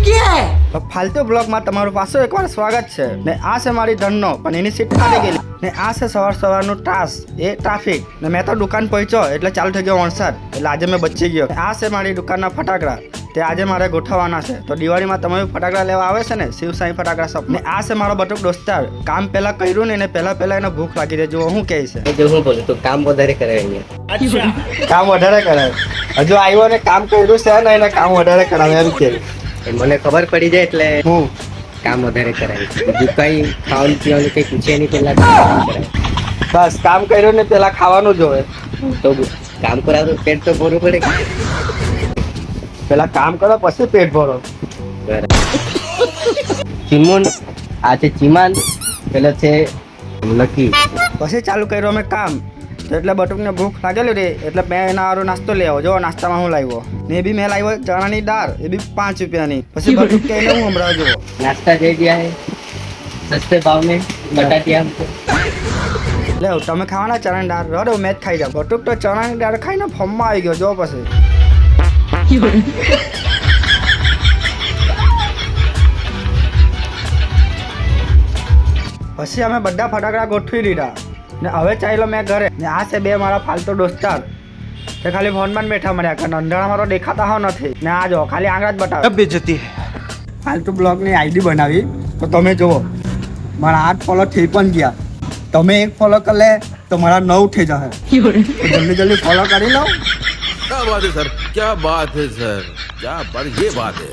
क्या है? તો ફાલતુ બ્લોગમાં તમારું પાછું એકવાર સ્વાગત છે ને આ છે મારી ધનનો પણ એની સીટ ફાટી ગયેલી ને આ છે સવારનું એ ટ્રાફિક ને મેં તો દુકાન પહોંચ્યો એટલે ચાલુ થઈ ગયો વરસાદ એટલે આજે મેં બચી ગયો. આ છે મારી દુકાનના ફટાકડા તે આજે મારે ગોઠવવાના છે. તો દિવાળીમાં તમે ફટાકડા લેવા આવે છે ને શિવ સાઈ ફટાકડા શોપ ને આ છે મારો બટુક દોસ્તાર. કામ પહેલા કર્યું ને એને પહેલા એને ભૂખ લાગી રહી. જો હું કહે છે જો હું બોલું તો કામ વધારે કરે અહીંયા. કામ વધારે કરાવે. હજુ આવ્યો ને કામ કર્યું છે ને એને કામ વધારે કરાવે એમ કે મને ખબર પડી જાય એટલે હું કામ વધારે કરાય. બીજું કઈ ખાવાનું પીવાનું કઈ પૂછે નહીં પેલા કામ કરાય. બસ કામ કર્યું ને પેલા ખાવાનું જોવે. તો કામ કરાવવું પેટ તો ભરવું પડે કે? પેલા કામ કરો પછી પેટ ભરો. ચીમુન આ છે ચીમાન, પેલો છે લકી. પછી ચાલુ કર્યું અમે કામ તો એટલે બટુકને ભૂખ લાગેલી રે એટલે મેં એના હારો નાસ્તો લેવો. જો નાસ્તામાં હું લાવ્યો ને એ બી મેં લાવ્યો ચણાની દાળ, એ બી 5 રૂપિયાની. પછી બટુક કહીને હું હમણાં જુઓ नाश्ता दे दिया है सस्ते भाव में, बता दिया हमको. લે તમે ખાવાના ચણાની દાળ રહો મેં જ ખાઈ જાવ. બટુક તો ચણાની દાળ ખાઈને ફોર્મમાં આવી ગયો. જો પછી પછી અમે બધા ફટાકડા ગોઠવી દીધા ને હવે ચાલ્યો મેં ઘરે ને આ છે 2 મારા ફાલતુ દોસ્તાર તે ખાલી ફોનમાં બેઠા મળ્યા કારણ અંધારામાં તો દેખાતા હો નથી ને આ જો ખાલી આંગળા જ બતાવે. બેજતી ફાલતુ બ્લોગની આઈડી બનાવી તો તમે જુઓ મારા 8 ફોલો થઈ પણ ગયા. તમે 1 ફોલો કરી લે તો મારા 9 થઈ જશે. જલ્દી ફોલો કરી લો. क्या बात है सर, क्या बात है सर, क्या बात, ये बात है.